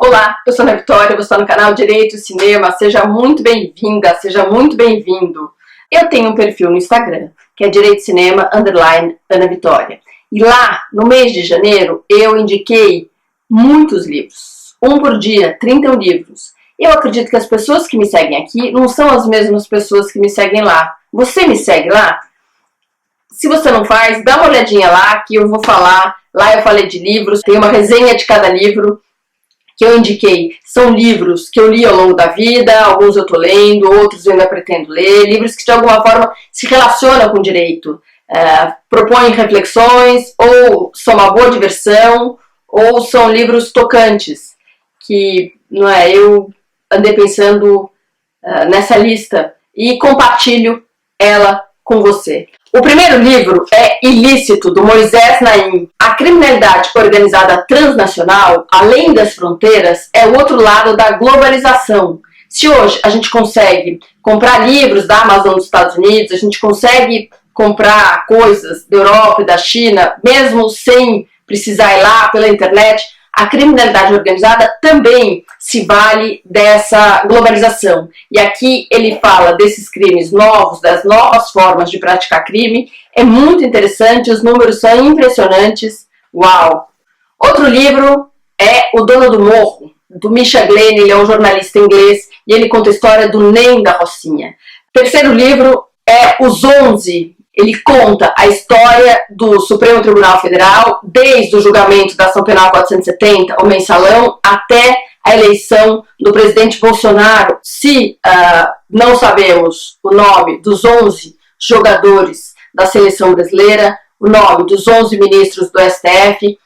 Olá, eu sou Ana Vitória, você está no canal Direito e Cinema, seja muito bem-vinda, seja muito bem-vindo. Eu tenho um perfil no Instagram, que é Direito e Cinema, _Ana Vitória. E lá, no mês de janeiro, eu indiquei muitos livros. Um por dia, 31 livros. Eu acredito que as pessoas que me seguem aqui não são as mesmas pessoas que me seguem lá. Você me segue lá? Se você não faz, dá uma olhadinha lá, que eu vou falar. Lá eu falei de livros, tem uma resenha de cada livro que eu indiquei. São livros que eu li ao longo da vida, alguns eu estou lendo, outros eu ainda pretendo ler, livros que de alguma forma se relacionam com o direito, propõem reflexões, ou são uma boa diversão, ou são livros tocantes, que eu andei pensando nessa lista e compartilho ela com você. O primeiro livro é Ilícito, do Moisés Naim. A criminalidade organizada transnacional, além das fronteiras, é o outro lado da globalização. Se hoje a gente consegue comprar livros da Amazon dos Estados Unidos, a gente consegue comprar coisas da Europa e da China, mesmo sem precisar ir lá pela internet, a criminalidade organizada também se vale dessa globalização. E aqui ele fala desses crimes novos, das novas formas de praticar crime. É muito interessante, os números são impressionantes. Uau! Outro livro é O Dono do Morro, do Misha Glenn. Ele é um jornalista inglês e ele conta a história do NEM da Rocinha. Terceiro livro é Os 11. Ele conta a história do Supremo Tribunal Federal, desde o julgamento da Ação Penal 470, o mensalão, até a eleição do presidente Bolsonaro. Se não sabemos o nome dos 11 jogadores da seleção brasileira, o nome dos 11 ministros do STF,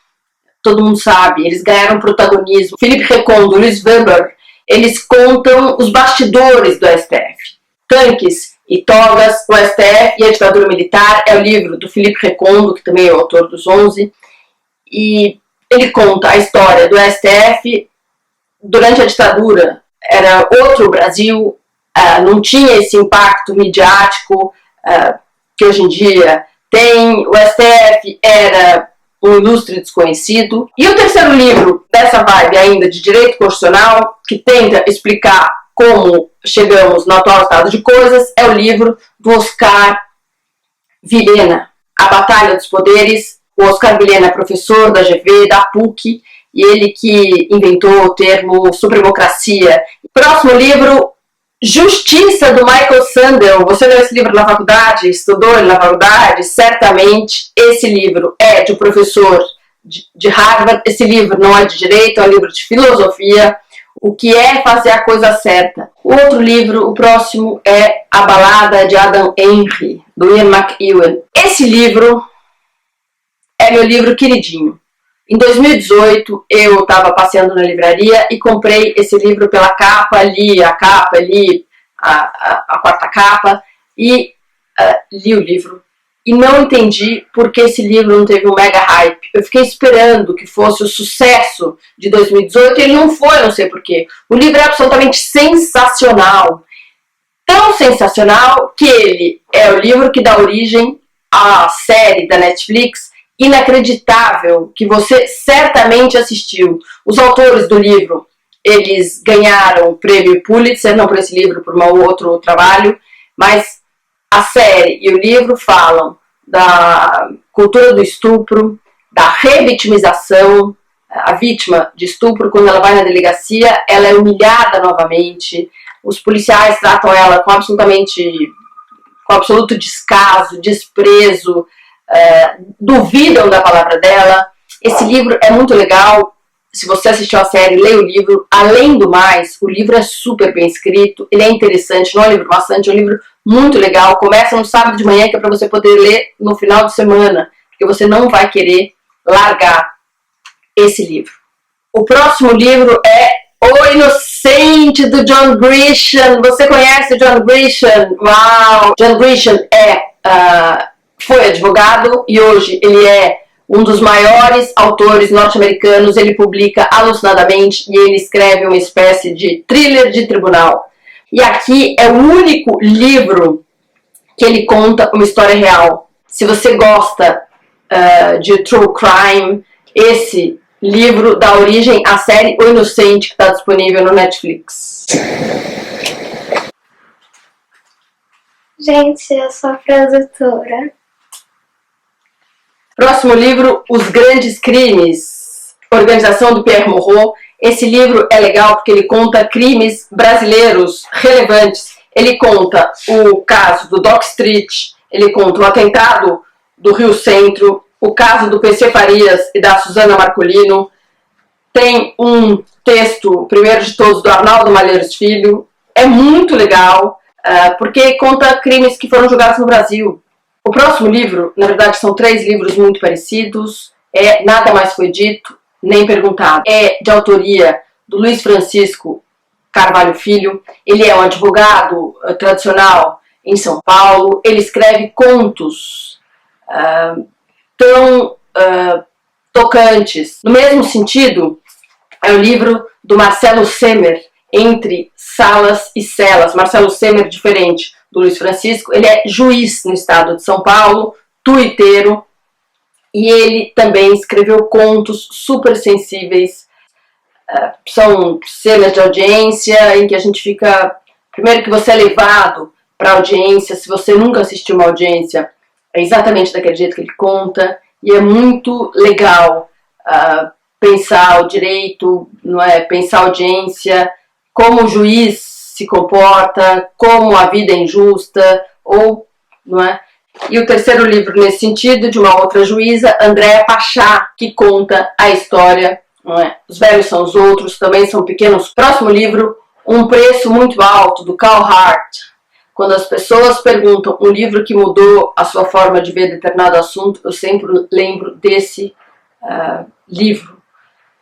todo mundo sabe, eles ganharam protagonismo. Felipe Recondo, Luiz Weber, eles contam os bastidores do STF. Tanques e Togas, o STF e a Ditadura Militar, é o livro do Felipe Recondo, que também é o autor dos 11, e ele conta a história do STF durante a ditadura. Era outro Brasil, não tinha esse impacto midiático que hoje em dia tem. O STF era um ilustre desconhecido. E o terceiro livro dessa vibe ainda de direito constitucional, que tenta explicar como chegamos no atual estado de coisas, é o livro do Oscar Vilhena, A Batalha dos Poderes. O Oscar Vilhena é professor da GV, da PUC, e ele que inventou o termo supremocracia. Próximo livro, Justiça, do Michael Sandel. Você leu esse livro na faculdade? Estudou ele na faculdade? Certamente esse livro é de um professor de Harvard. Esse livro não é de direito, é um livro de filosofia. O que é fazer a coisa certa. O outro livro, o próximo, é A Balada de Adam Henry, do Ian McEwan. Esse livro é meu livro queridinho. Em 2018, eu estava passeando na livraria e comprei esse livro pela capa, li a quarta capa, e li o livro. E não entendi por que esse livro não teve um mega hype. Eu fiquei esperando que fosse o sucesso de 2018 e ele não foi, não sei porquê. O livro é absolutamente sensacional. Tão sensacional que ele é o livro que dá origem à série da Netflix Inacreditável, que você certamente assistiu. Os autores do livro, eles ganharam o prêmio Pulitzer, não por esse livro, por um outro trabalho, mas a série e o livro falam da cultura do estupro, da revitimização. A vítima de estupro, quando ela vai na delegacia, ela é humilhada novamente. Os policiais tratam ela com absoluto descaso, desprezo, duvidam da palavra dela. Esse livro é muito legal. Se você assistiu a série, leia o livro. Além do mais, o livro é super bem escrito, ele é interessante, não é um livro maçante, é um livro muito legal. Começa no sábado de manhã, que é para você poder ler no final de semana, porque você não vai querer largar esse livro. O próximo livro é O Inocente, do John Grisham. Você conhece o John Grisham? Uau! John Grisham foi advogado e hoje ele é um dos maiores autores norte-americanos. Ele publica alucinadamente e ele escreve uma espécie de thriller de tribunal. E aqui é o único livro que ele conta uma história real. Se você gosta de true crime, esse livro dá origem à série O Inocente, que está disponível no Netflix. Gente, eu sou a produtora. Próximo livro, Os Grandes Crimes, organização do Pierre Moreau. Esse livro é legal porque ele conta crimes brasileiros relevantes. Ele conta o caso do Dock Street, ele conta o atentado do Rio Centro, o caso do PC Farias e da Suzana Marcolino. Tem um texto, o primeiro de todos, do Arnaldo Malheiros Filho. É muito legal, porque conta crimes que foram julgados no Brasil. O próximo livro, na verdade, são 3 livros muito parecidos. Nada Mais Foi Dito, Nem Perguntado. É de autoria do Luiz Francisco Carvalho Filho. Ele é um advogado tradicional em São Paulo. Ele escreve contos tão tocantes. No mesmo sentido, é o livro do Marcelo Semer, Entre Salas e Celas. Marcelo Semer, diferente do Luiz Francisco, ele é juiz no estado de São Paulo, tuiteiro, e ele também escreveu contos super sensíveis. São cenas de audiência em que a gente fica... Primeiro que você é levado para a audiência, se você nunca assistiu uma audiência, é exatamente daquele jeito que ele conta, e é muito legal pensar o direito, não é? Pensar a audiência, como o juiz se comporta, como a vida é injusta, ou, não é? E o terceiro livro nesse sentido, de uma outra juíza, Andréa Pachá, que conta a história, não é? Os Velhos São os Outros, também são pequenos. Próximo livro, Um Preço Muito Alto, do Carl Hart. Quando as pessoas perguntam um livro que mudou a sua forma de ver determinado assunto, eu sempre lembro desse livro.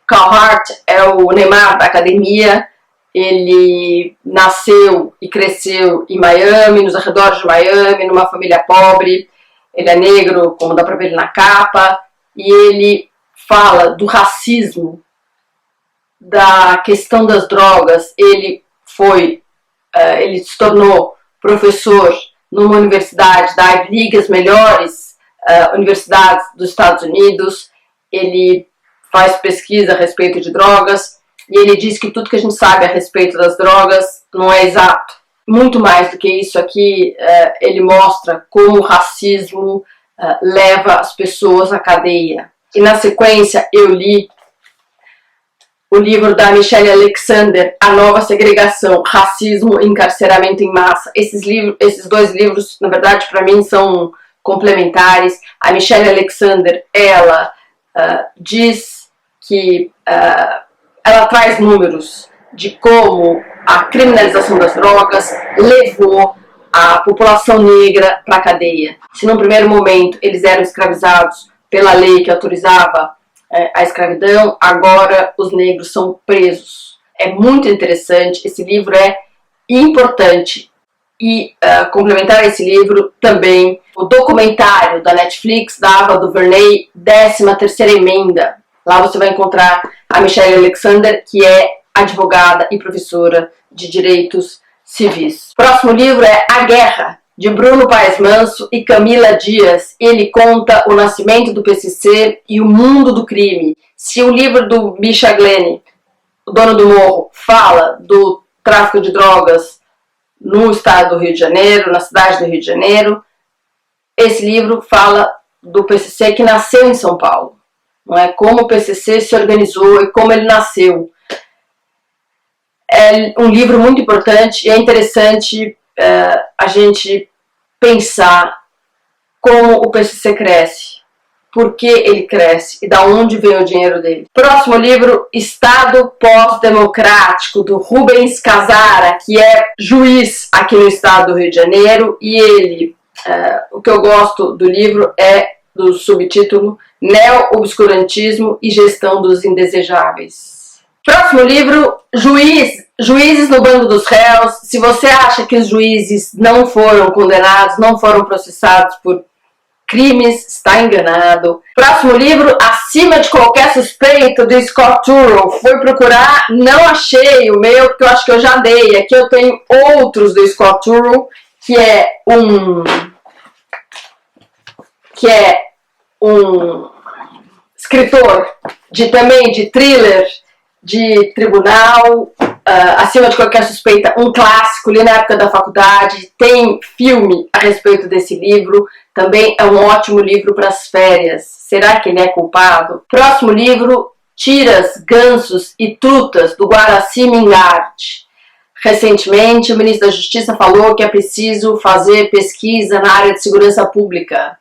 Carl Hart é o Neymar da academia. Ele nasceu e cresceu em Miami, nos arredores de Miami, numa família pobre. Ele é negro, como dá para ver na capa, e ele fala do racismo, da questão das drogas. Ele se tornou professor numa universidade da Ivy League, as melhores universidades dos Estados Unidos. Ele faz pesquisa a respeito de drogas. E ele diz que tudo que a gente sabe a respeito das drogas não é exato. Muito mais do que isso aqui, ele mostra como o racismo leva as pessoas à cadeia. E na sequência eu li o livro da Michelle Alexander, A Nova Segregação, Racismo e Encarceramento em Massa. Esses 2 livros, na verdade, para mim, são complementares. A Michelle Alexander, ela diz que... ela traz números de como a criminalização das drogas levou a população negra para a cadeia. Se num primeiro momento eles eram escravizados pela lei que autorizava a escravidão, agora os negros são presos. É muito interessante, esse livro é importante. E complementar esse livro também o documentário da Netflix da Ava DuVernay, 13ª Emenda. Lá você vai encontrar a Michelle Alexander, que é advogada e professora de direitos civis. O próximo livro é A Guerra, de Bruno Paes Manso e Camila Dias. Ele conta o nascimento do PCC e o mundo do crime. Se o livro do Misha Glenny, o dono do morro, fala do tráfico de drogas no estado do Rio de Janeiro, na cidade do Rio de Janeiro, esse livro fala do PCC que nasceu em São Paulo. Não é? Como o PCC se organizou e como ele nasceu. É um livro muito importante e é interessante a gente pensar como o PCC cresce, por que ele cresce e da onde vem o dinheiro dele. Próximo livro, Estado Pós-Democrático, do Rubens Casara, que é juiz aqui no estado do Rio de Janeiro, e ele, o que eu gosto do livro é do subtítulo Neo-Obscurantismo e Gestão dos Indesejáveis. Próximo livro, Juízes no Bando dos Réus. Se você acha que os juízes não foram condenados, não foram processados por crimes, está enganado. Próximo livro, Acima de Qualquer Suspeito, do Scott Turow. Fui procurar, não achei o meu, porque eu acho que eu já dei. Aqui eu tenho outros do Scott Turow, que é um escritor também de thriller, de tribunal, acima de qualquer suspeita, um clássico, li na época da faculdade, tem filme a respeito desse livro, também é um ótimo livro para as férias. Será que ele é culpado? Próximo livro, Tiras, Gansos e Trutas, do Guaraci Mingard. Recentemente, o ministro da Justiça falou que é preciso fazer pesquisa na área de segurança pública.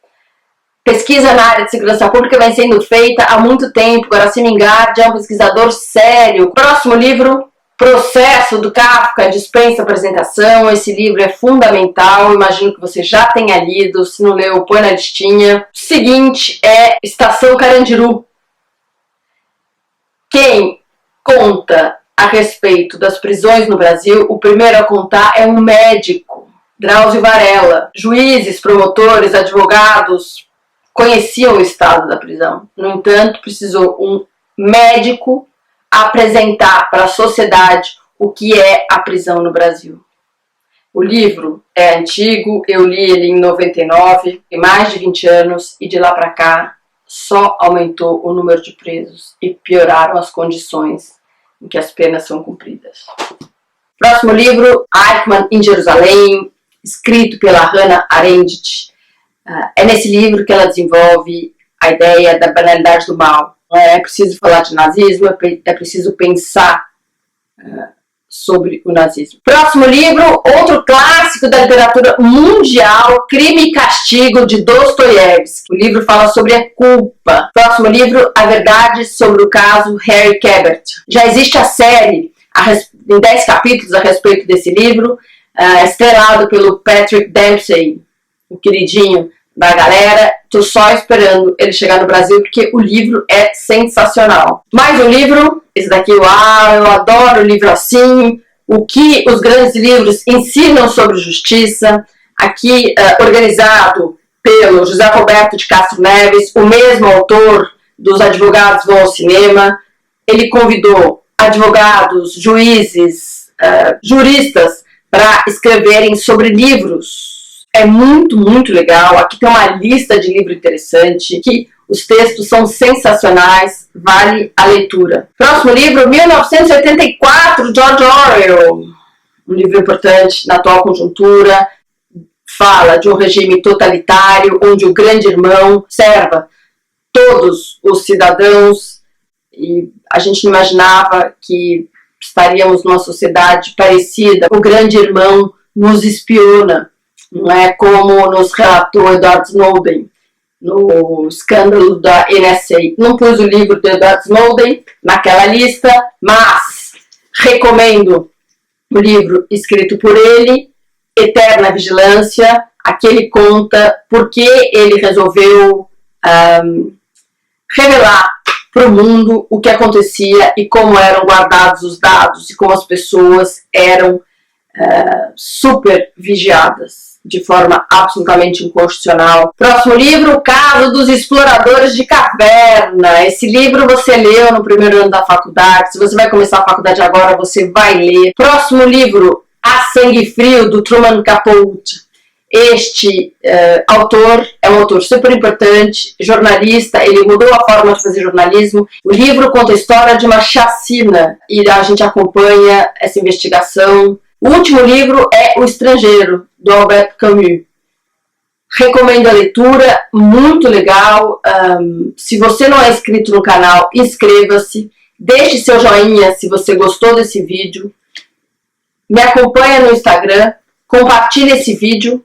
Pesquisa na área de segurança pública vem sendo feita há muito tempo. Guaraci Mingard é um pesquisador sério. Próximo livro, Processo, do Kafka, dispensa apresentação. Esse livro é fundamental, imagino que você já tenha lido. Se não leu, põe na listinha. O seguinte é Estação Carandiru. Quem conta a respeito das prisões no Brasil, o primeiro a contar é um médico, Drauzio Varela. Juízes, promotores, advogados conheciam o estado da prisão. No entanto, precisou um médico apresentar para a sociedade o que é a prisão no Brasil. O livro é antigo, eu li ele em 99, tem mais de 20 anos, e de lá para cá só aumentou o número de presos e pioraram as condições em que as penas são cumpridas. Próximo livro, Eichmann em Jerusalém, escrito pela Hannah Arendt. É nesse livro que ela desenvolve a ideia da banalidade do mal. É preciso falar de nazismo, é preciso pensar sobre o nazismo. Próximo livro, outro clássico da literatura mundial, Crime e Castigo, de Dostoiévski. O livro fala sobre a culpa. Próximo livro, A Verdade sobre o caso Harry Quebert. Já existe a série em 10 capítulos a respeito desse livro, estrelado pelo Patrick Dempsey, o queridinho da galera. Tô só esperando ele chegar no Brasil, porque o livro é sensacional. Mais um livro, esse daqui, eu adoro livro assim, o que os grandes livros ensinam sobre justiça, aqui organizado pelo José Roberto de Castro Neves, o mesmo autor dos Advogados Vão ao Cinema. Ele convidou advogados, juízes, juristas para escreverem sobre livros. É muito, muito legal. Aqui tem uma lista de livro interessante, que os textos são sensacionais, vale a leitura. Próximo livro, 1984, George Orwell. Um livro importante na atual conjuntura. Fala de um regime totalitário, onde o grande irmão observa todos os cidadãos, e a gente não imaginava que estaríamos numa sociedade parecida. O grande irmão nos espiona. Não é como nos relatou Edward Snowden no escândalo da NSA. Não pus o livro do Edward Snowden naquela lista, mas recomendo o livro escrito por ele, Eterna Vigilância. Aqui ele conta por que ele resolveu revelar para o mundo o que acontecia e como eram guardados os dados e como as pessoas eram super vigiadas de forma absolutamente inconstitucional. Próximo livro, O Caso dos Exploradores de Caverna. Esse livro você leu no primeiro ano da faculdade. Se você vai começar a faculdade agora, você vai ler. Próximo livro, A Sangue Frio, do Truman Capote. Este autor é um autor super importante, jornalista, ele mudou a forma de fazer jornalismo. O livro conta a história de uma chacina e a gente acompanha essa investigação. O último livro é O Estrangeiro, do Albert Camus. Recomendo a leitura, muito legal. Se você não é inscrito no canal, inscreva-se. Deixe seu joinha se você gostou desse vídeo. Me acompanha no Instagram, compartilhe esse vídeo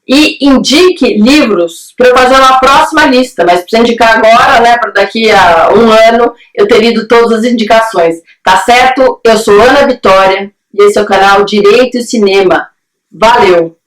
e indique livros para eu fazer uma próxima lista. Mas precisa indicar agora, né? Para daqui a um ano eu ter lido todas as indicações. Tá certo? Eu sou Ana Vitória. E esse é o canal Direito e Cinema. Valeu!